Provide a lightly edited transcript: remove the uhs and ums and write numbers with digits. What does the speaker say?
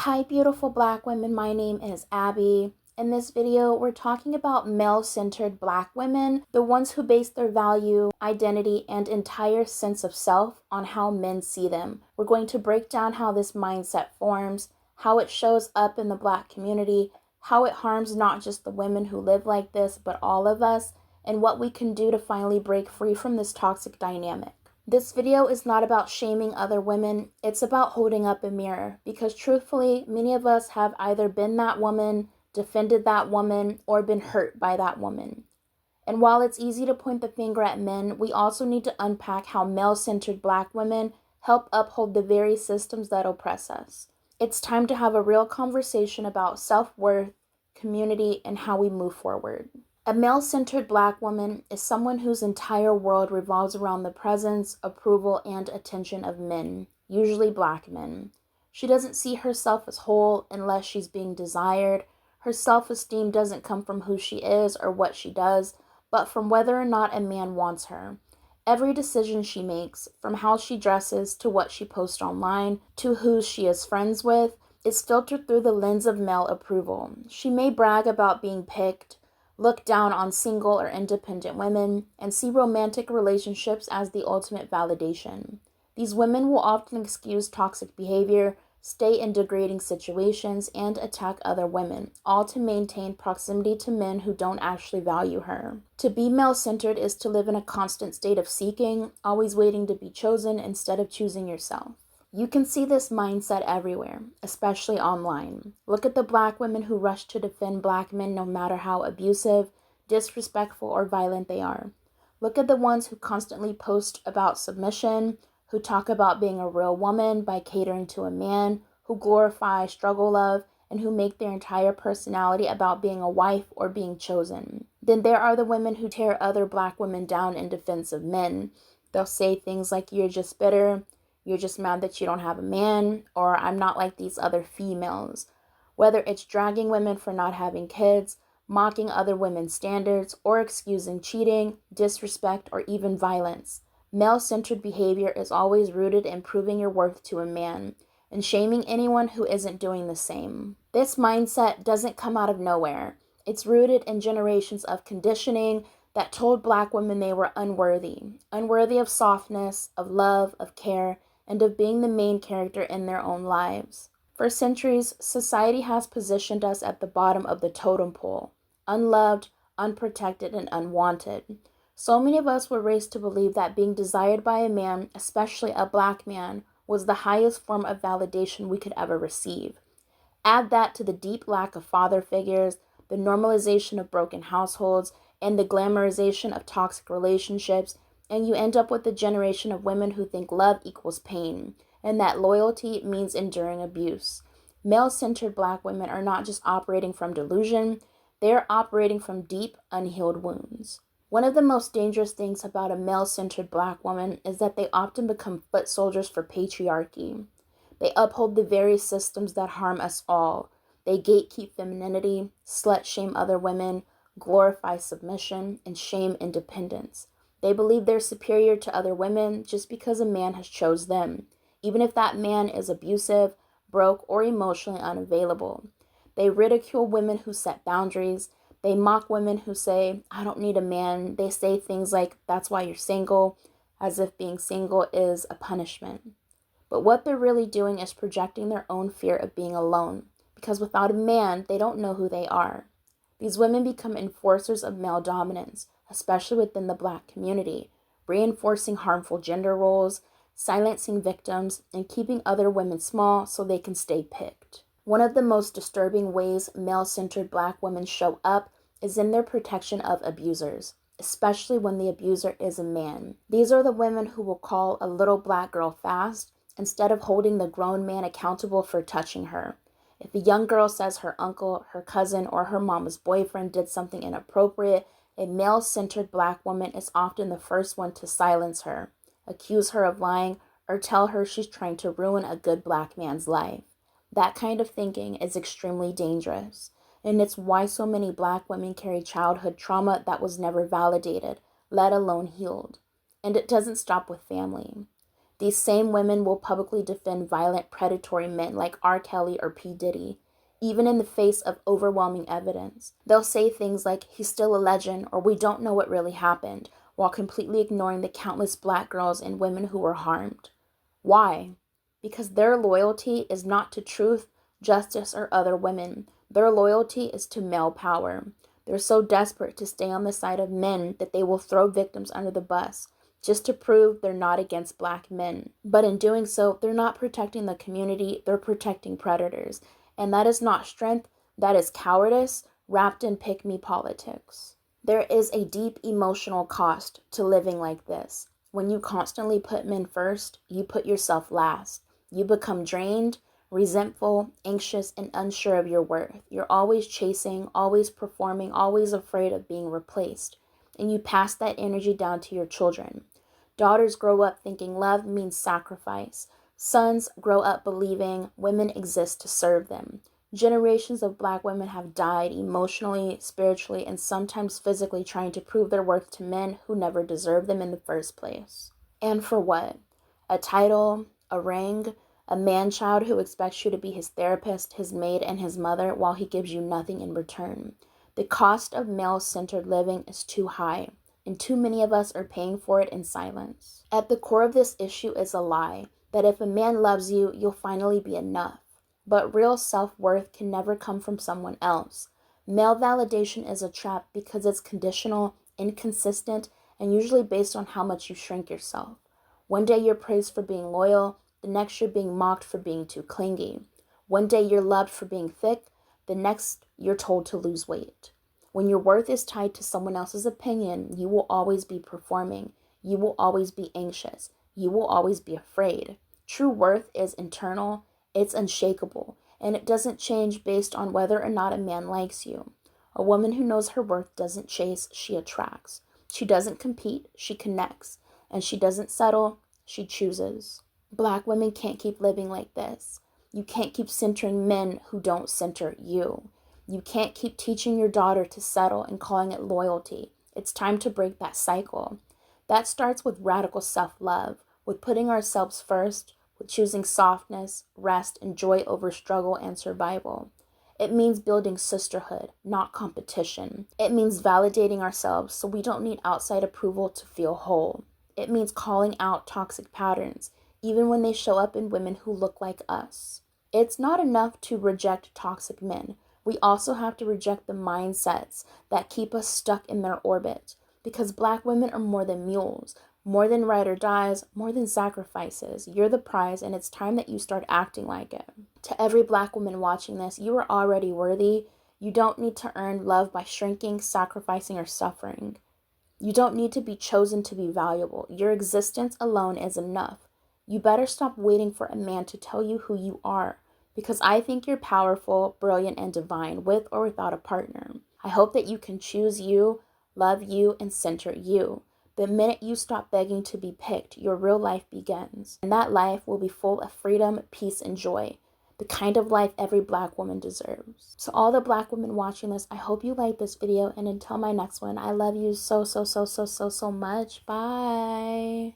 Hi beautiful Black women, my name is Abby. In this video, we're talking about male-centered Black women, the ones who base their value, identity, and entire sense of self on how men see them. We're going to break down how this mindset forms, how it shows up in the Black community, how it harms not just the women who live like this, but all of us, and what we can do to finally break free from this toxic dynamic. This video is not about shaming other women, it's about holding up a mirror, because truthfully, many of us have either been that woman, defended that woman, or been hurt by that woman. And while it's easy to point the finger at men, we also need to unpack how male-centered Black women help uphold the very systems that oppress us. It's time to have a real conversation about self-worth, community, and how we move forward. A male-centered Black woman is someone whose entire world revolves around the presence, approval, and attention of men, usually Black men. She doesn't see herself as whole unless she's being desired. Her self-esteem doesn't come from who she is or what she does, but from whether or not a man wants her. Every decision she makes, from how she dresses to what she posts online to who she is friends with, is filtered through the lens of male approval. She may brag about being picked, look down on single or independent women, and see romantic relationships as the ultimate validation. These women will often excuse toxic behavior, stay in degrading situations, and attack other women, all to maintain proximity to men who don't actually value her. To be male-centered is to live in a constant state of seeking, always waiting to be chosen instead of choosing yourself. You can see this mindset everywhere, especially online. Look at the Black women who rush to defend Black men no matter how abusive, disrespectful, or violent they are. Look at the ones who constantly post about submission, who talk about being a real woman by catering to a man, who glorify struggle love, and who make their entire personality about being a wife or being chosen. Then there are the women who tear other Black women down in defense of men. They'll say things like, "You're just bitter," "You're just mad that you don't have a man," or "I'm not like these other females." Whether it's dragging women for not having kids, mocking other women's standards, or excusing cheating, disrespect, or even violence, male-centered behavior is always rooted in proving your worth to a man and shaming anyone who isn't doing the same. This mindset doesn't come out of nowhere. It's rooted in generations of conditioning that told Black women they were unworthy of softness, of love, of care, and of being the main character in their own lives. For centuries, society has positioned us at the bottom of the totem pole, unloved, unprotected, and unwanted. So many of us were raised to believe that being desired by a man, especially a Black man, was the highest form of validation we could ever receive. Add that to the deep lack of father figures, the normalization of broken households, and the glamorization of toxic relationships, and you end up with a generation of women who think love equals pain, and that loyalty means enduring abuse. Male-centered Black women are not just operating from delusion, they're operating from deep, unhealed wounds. One of the most dangerous things about a male-centered Black woman is that they often become foot soldiers for patriarchy. They uphold the very systems that harm us all. They gatekeep femininity, slut-shame other women, glorify submission, and shame independence. They believe they're superior to other women just because a man has chose them, even if that man is abusive, broke, or emotionally unavailable. They ridicule women who set boundaries. They mock women who say, "I don't need a man." They say things like, "That's why you're single," as if being single is a punishment. But what they're really doing is projecting their own fear of being alone, because without a man, they don't know who they are. These women become enforcers of male dominance, especially within the Black community, reinforcing harmful gender roles, silencing victims, and keeping other women small so they can stay picked. One of the most disturbing ways male-centered Black women show up is in their protection of abusers, especially when the abuser is a man. These are the women who will call a little Black girl fast instead of holding the grown man accountable for touching her. If a young girl says her uncle, her cousin, or her mama's boyfriend did something inappropriate, a male-centered Black woman is often the first one to silence her, accuse her of lying, or tell her she's trying to ruin a good Black man's life. That kind of thinking is extremely dangerous, and it's why so many Black women carry childhood trauma that was never validated, let alone healed. And it doesn't stop with family. These same women will publicly defend violent, predatory men like R. Kelly or P. Diddy, even in the face of overwhelming evidence. They'll say things like, he's still a legend, or we don't know what really happened, while completely ignoring the countless Black girls and women who were harmed. Why? Because their loyalty is not to truth, justice, or other women. Their loyalty is to male power. They're so desperate to stay on the side of men that they will throw victims under the bus, just to prove they're not against Black men. But in doing so, they're not protecting the community, they're protecting predators. And that is not strength, that is cowardice wrapped in pick-me politics. There is a deep emotional cost to living like this. When you constantly put men first, you put yourself last. You become drained, resentful, anxious, and unsure of your worth. You're always chasing, always performing, always afraid of being replaced. And you pass that energy down to your children. Daughters grow up thinking love means sacrifice. Sons grow up believing women exist to serve them. Generations of Black women have died emotionally, spiritually, and sometimes physically trying to prove their worth to men who never deserved them in the first place. And for what? A title, a ring, a man-child who expects you to be his therapist, his maid, and his mother while he gives you nothing in return. The cost of male-centered living is too high, and too many of us are paying for it in silence. At the core of this issue is a lie, that if a man loves you, you'll finally be enough. But real self-worth can never come from someone else. Male validation is a trap because it's conditional, inconsistent, and usually based on how much you shrink yourself. One day you're praised for being loyal, the next you're being mocked for being too clingy. One day you're loved for being thick, the next you're told to lose weight. When your worth is tied to someone else's opinion, you will always be performing. You will always be anxious. You will always be afraid. True worth is internal, it's unshakable, and it doesn't change based on whether or not a man likes you. A woman who knows her worth doesn't chase, she attracts. She doesn't compete, she connects. And she doesn't settle, she chooses. Black women can't keep living like this. You can't keep centering men who don't center you. You can't keep teaching your daughter to settle and calling it loyalty. It's time to break that cycle. That starts with radical self-love, with putting ourselves first, with choosing softness, rest, and joy over struggle and survival. It means building sisterhood, not competition. It means validating ourselves so we don't need outside approval to feel whole. It means calling out toxic patterns, even when they show up in women who look like us. It's not enough to reject toxic men. We also have to reject the mindsets that keep us stuck in their orbit, because Black women are more than mules, more than ride or dies, more than sacrifices. You're the prize, and it's time that you start acting like it. To every Black woman watching this, you are already worthy. You don't need to earn love by shrinking, sacrificing, or suffering. You don't need to be chosen to be valuable. Your existence alone is enough. You better stop waiting for a man to tell you who you are, because I think you're powerful, brilliant, and divine, with or without a partner. I hope that you can choose you, love you, and center you. The minute you stop begging to be picked, your real life begins. And that life will be full of freedom, peace, and joy. The kind of life every Black woman deserves. So all the Black women watching this, I hope you like this video. And until my next one, I love you so much. Bye.